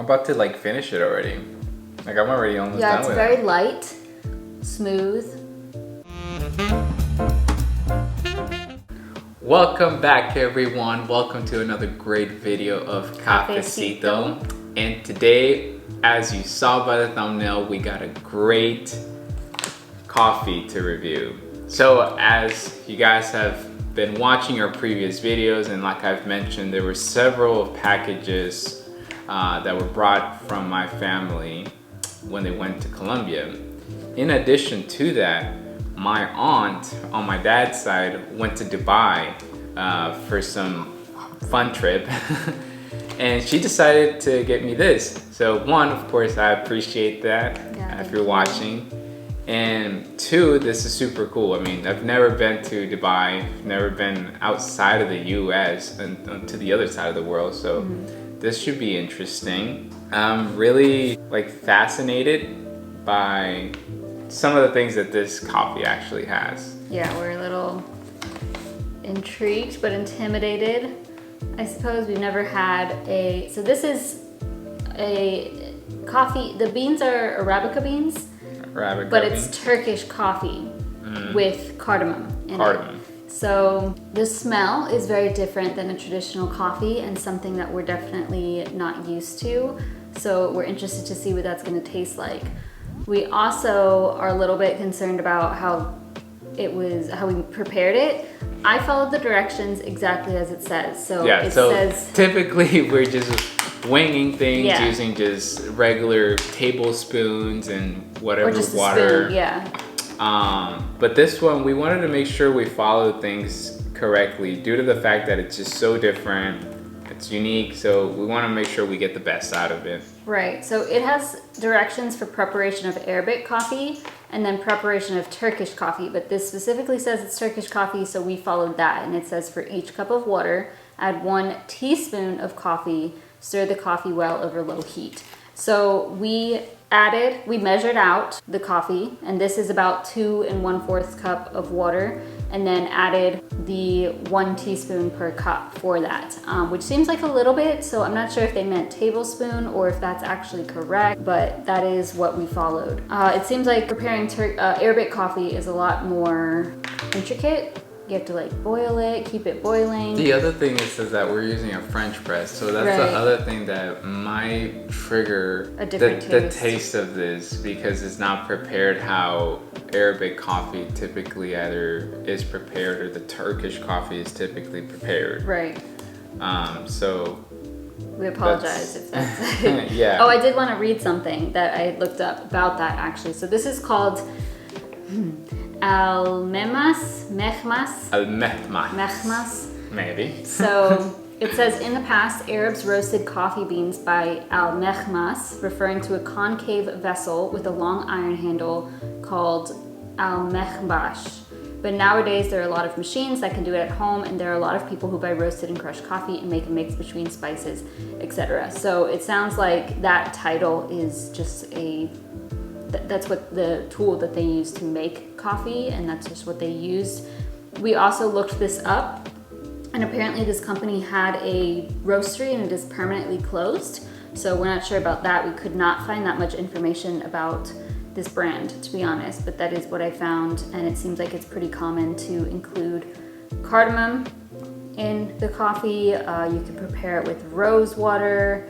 I'm about to like finish it already. Like I'm already almost done with it. Yeah, it's very light, smooth. Welcome back everyone. Welcome to another great video of Cafecito. And today, as you saw by the thumbnail, we got a great coffee to review. So as you guys have been watching our previous videos, and like I've mentioned, there were several packages that were brought from my family when they went to Colombia. In addition to that, my aunt on my dad's side went to Dubai for some fun trip and she decided to get me this. So one, of course, I appreciate that if you're watching. And two, this is super cool. I mean, I've never been to Dubai, I've never been outside of the US and to the other side of the world, so this should be interesting. I'm really like fascinated by some of the things that this coffee actually has. Yeah, we're a little intrigued but intimidated. I suppose we've never had so this is a coffee, the beans are Arabica beans. But it's Turkish coffee with cardamom in it. So the smell is very different than a traditional coffee and something that we're definitely not used to. So we're interested to see what that's going to taste like. We also are a little bit concerned about how we prepared it. I followed the directions exactly as it says. So yeah, it says typically we're just winging things using just regular tablespoons and whatever or just water. A spoon, but this one we wanted to make sure we followed things correctly due to the fact that it's just so different. It's unique, so we want to make sure we get the best out of it. Right, so it has directions for preparation of Arabic coffee and then preparation of Turkish coffee, but this specifically says it's Turkish coffee, so we followed that. And it says for each cup of water, add 1 teaspoon of coffee, stir the coffee well over low heat. So we measured out the coffee, and this is about 2 1/4 cup of water, and then added the 1 teaspoon per cup for that, which seems like a little bit, so I'm not sure if they meant tablespoon or if that's actually correct, but that is what we followed. It seems like preparing Arabic coffee is a lot more intricate. You have to like boil it, keep it boiling. The other thing is that we're using a French press, so that's the other thing that might trigger the taste of this, because it's not prepared how Arabic coffee typically either is prepared or the Turkish coffee is typically prepared. Right. So we apologize if that's yeah. Oh, I did want to read something that I looked up about that actually. So this is called Mehmas. Maybe. So it says, in the past, Arabs roasted coffee beans by Mehmas, referring to a concave vessel with a long iron handle called Mehbash. But nowadays there are a lot of machines that can do it at home, and there are a lot of people who buy roasted and crushed coffee and make a mix between spices, etc. So it sounds like that title is just that's what the tool that they use to make coffee, and that's just what they used. We also looked this up, and apparently this company had a roastery and it is permanently closed. So we're not sure about that. We could not find that much information about this brand, to be honest, but that is what I found, and it seems like it's pretty common to include cardamom in the coffee. You can prepare it with rose water,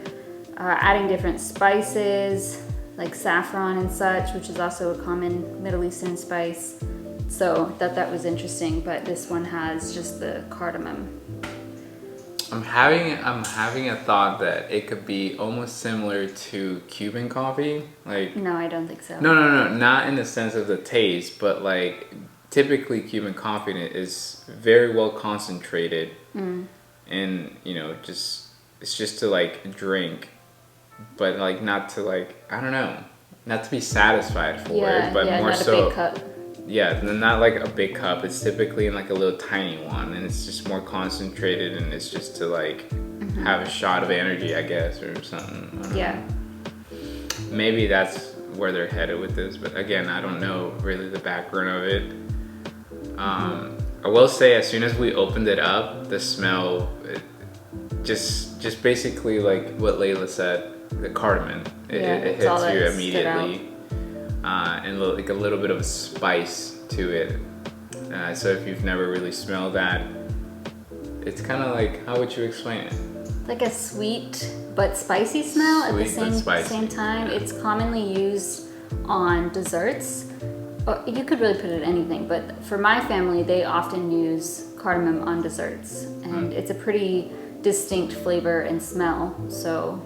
adding different spices like saffron and such, which is also a common Middle Eastern spice. So that was interesting, but this one has just the cardamom. I'm having a thought that it could be almost similar to Cuban coffee. Like no, I don't think so. No, not in the sense of the taste, but like typically Cuban coffee is very well concentrated, and it's just to like drink, but like not to like, I don't know, not to be satisfied for it, but more so. A big cup. Yeah, not like a big cup. It's typically in like a little tiny one, and it's just more concentrated, and it's just to like have a shot of energy, I guess, or something. Yeah. Maybe that's where they're headed with this, but again, I don't know really the background of it. I will say, as soon as we opened it up, the smell, just basically like what Leila said. the cardamom. It it's all hits you that stood immediately, and like a little bit of a spice to it. So if you've never really smelled that, it's kind of like, how would you explain it? Like a sweet but spicy smell at the same time. Yeah. It's commonly used on desserts. Or you could really put it in anything, but for my family, they often use cardamom on desserts, and it's a pretty distinct flavor and smell. So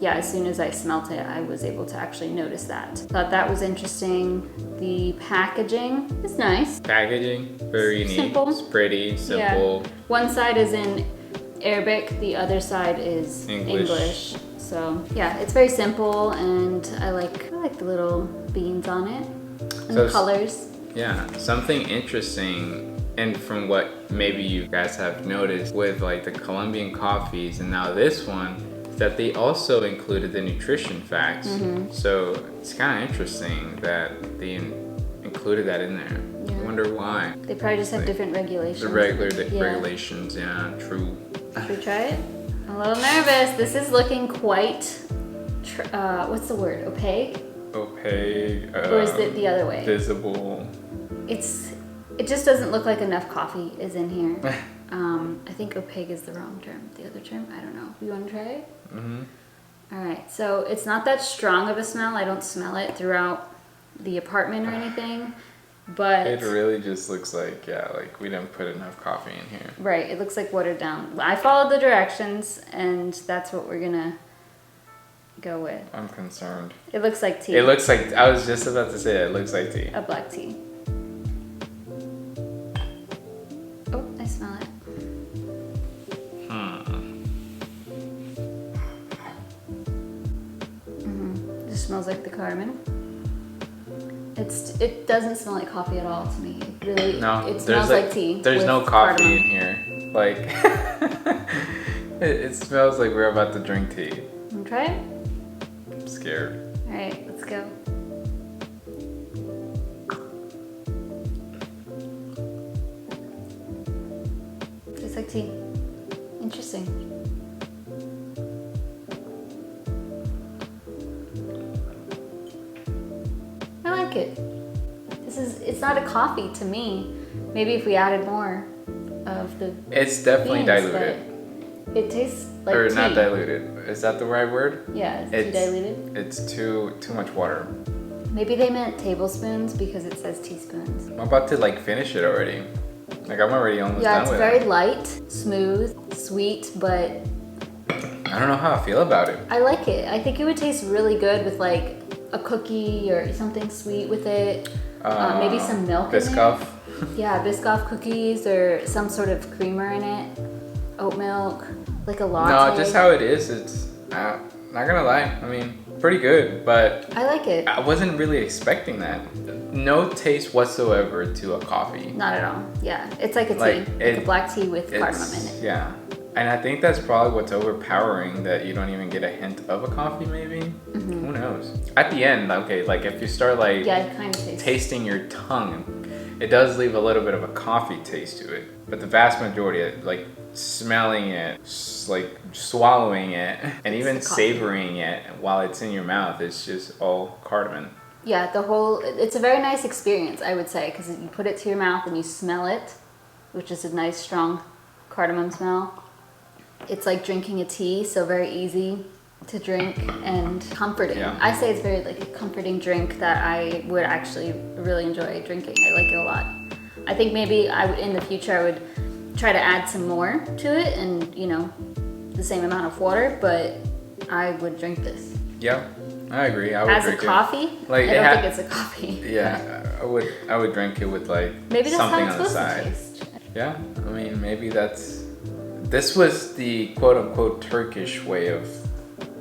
yeah, as soon as I smelt it, I was able to actually notice that. Thought that was interesting. The packaging is nice. Packaging, very neat. Simple. It's pretty simple. Yeah. One side is in Arabic, the other side is English. English. So yeah, it's very simple, and I like the little beans on it and the colors. Yeah, something interesting, and from what maybe you guys have noticed with like the Colombian coffees and now this one, is that they also included the nutrition facts. So it's kind of interesting that they included that in there. Yeah. I wonder why. They probably just have different regulations. The regulations, yeah, true. Should we try it? I'm a little nervous. This is looking quite, what's the word? Opaque? Opaque. Or is it the other way? Visible. It just doesn't look like enough coffee is in here. I think opaque is the wrong term. The other term? I don't know. You want to try it? All right. So it's not that strong of a smell. I don't smell it throughout the apartment or anything. But it really just looks like, like we didn't put enough coffee in here. Right, it looks like watered down. I followed the directions, and that's what we're gonna go with. I'm concerned. It looks like tea. It looks like, I was just about to say it looks like tea. A black tea. Oh, I smell it. It smells like the cardamom. It doesn't smell like coffee at all to me. It really, it smells like tea. There's no coffee in here. Like, it smells like we're about to drink tea. Want to try it? I'm scared. All right, let's go. Tastes like tea. Interesting. I like it. It's not a coffee to me. Maybe if we added more of the It's definitely beans, diluted. but it tastes like Or tea. not diluted. Is that the right word? Yeah, it's too diluted. It's too much water. Maybe they meant tablespoons because it says teaspoons. I'm about to like finish it already. Like I'm already almost Yeah, done it's with very it. light, smooth, sweet, but I don't know how I feel about it. I like it. I think it would taste really good with like a cookie or something sweet with it. Maybe some milk in Biscuit. it. Yeah, Biscoff cookies or some sort of creamer in it. Oat milk, like a latte. No, just how it is. It's not gonna lie. I mean, pretty good, but I like it. I wasn't really expecting that. No taste whatsoever to a coffee. Not at all. Yeah, it's like a tea, like a black tea with cardamom in it. Yeah, and I think that's probably what's overpowering, that you don't even get a hint of a coffee maybe. Who knows? At the end, okay, like if you start like it kind of tasting your tongue, it does leave a little bit of a coffee taste to it. But the vast majority, like smelling it, like swallowing it, and even savoring it while it's in your mouth, it's just all cardamom. Yeah, it's a very nice experience, I would say, because you put it to your mouth and you smell it, which is a nice strong cardamom smell. It's like drinking a tea, so very easy to drink and comforting. Yeah. I say it's very like a comforting drink that I would actually really enjoy drinking. I like it a lot. I think maybe in the future I would try to add some more to it and, the same amount of water, but I would drink this. Yeah, I agree. I would As a drink coffee? Like, I don't think it's a coffee. Yeah, I would drink it with like Maybe that's something how on it's the supposed side. to taste. Yeah, I mean maybe this was the quote unquote Turkish way of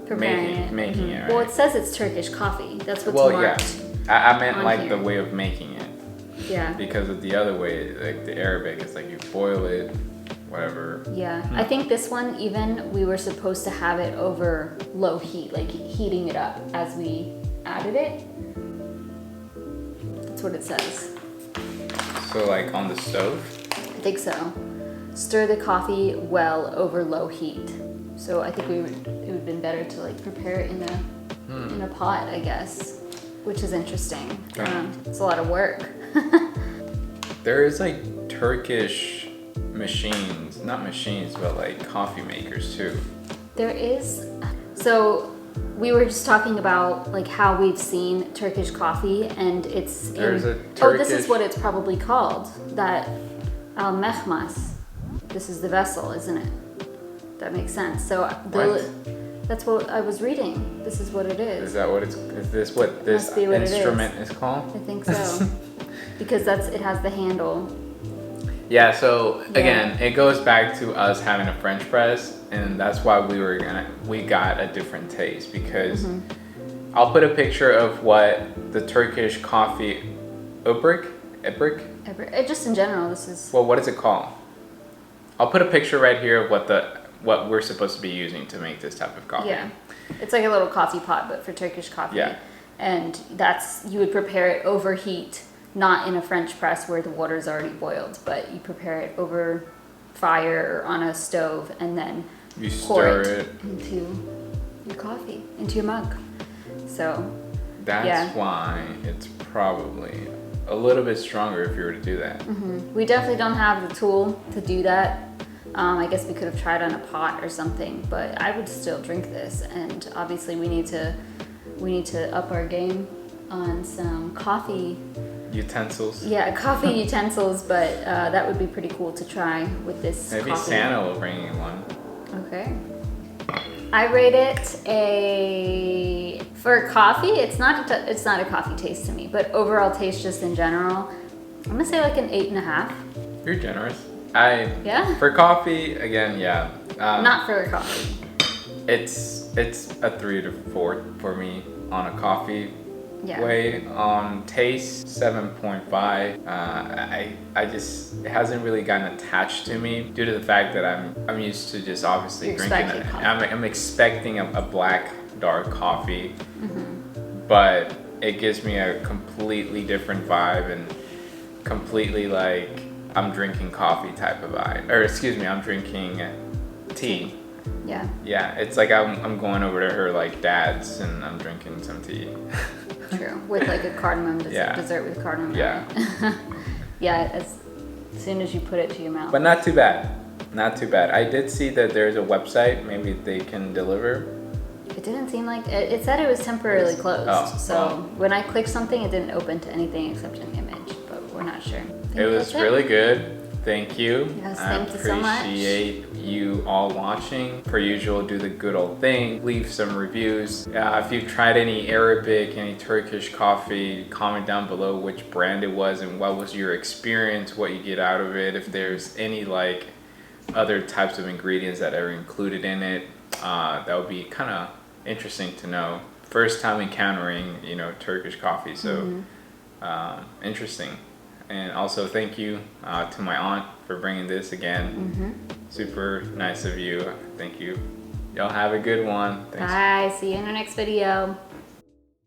making it. Right? Well, it says it's Turkish coffee. That's what's Well, marked. yeah, I meant on like here. the way of making it. Yeah. Because of the other way, like the Arabic, it's like you boil it, whatever. Yeah. I think this one, even we were supposed to have it over low heat, like heating it up as we added it. That's what it says. So like on the stove? I think so. Stir the coffee well over low heat. So I think it would have been better to like prepare it in a pot, I guess, which is interesting. It's a lot of work. There is like Turkish machines, not machines, but like coffee makers too. There is. So we were just talking about like how we've seen Turkish coffee, and it's There's a oh, Turkish. this is what it's probably called. That Mehmas. This is the vessel, isn't it? That makes sense. So that's what I was reading. This is what it is. Is that what it's? Is this what this Must be what it instrument is called? I think so. Because it has the handle. Yeah, so again, it goes back to us having a French press, and that's why we got a different taste, because I'll put a picture of what the Turkish coffee Ibrik? Just in general, this is. Well, what is it called? I'll put a picture right here of what we're supposed to be using to make this type of coffee. Yeah, it's like a little coffee pot, but for Turkish coffee. Yeah. And you would prepare it over heat. Not in a French press where the water's already boiled, but you prepare it over fire or on a stove, and then you pour stir it into your coffee, into your mug. So that's why it's probably a little bit stronger if you were to do that. We definitely don't have the tool to do that. I guess we could have tried on a pot or something, but I would still drink this. And obviously, we need to up our game on some coffee utensils. Yeah, coffee utensils, but that would be pretty cool to try with this. Maybe coffee. Santa will bring you one. Okay. I rate it for coffee. It's not a coffee taste to me, but overall taste just in general, I'm gonna say like an 8.5. You're generous. Yeah. For coffee, again, yeah. Not for coffee. It's a 3 to 4 for me on a coffee. Yeah. Way on taste 7.5. I just, it hasn't really gotten attached to me due to the fact that I'm used to just obviously drinking it. I'm expecting a black dark coffee, but it gives me a completely different vibe and completely like I'm drinking coffee type of vibe, or excuse me, I'm drinking tea. Yeah. Yeah, it's like I'm going over to her like dad's and I'm drinking some tea. True, with like a cardamom dessert with cardamom. Yeah. Yeah, as soon as you put it to your mouth. But not too bad. Not too bad. I did see that there's a website. Maybe they can deliver. It didn't seem like it said it was temporarily closed. When I clicked something, it didn't open to anything except an image. But we're not sure. It was really good. Thank you. Yes, thank you so much. I appreciate you all watching. Per usual, do the good old thing. Leave some reviews. If you've tried any Arabic, any Turkish coffee, comment down below which brand it was and what was your experience, what you get out of it. If there's any like other types of ingredients that are included in it, that would be kind of interesting to know. First time encountering, Turkish coffee, so interesting. And also thank you to my aunt for bringing this again. Super nice of you. Thank you. Y'all have a good one. Thanks. Bye. See you in the next video.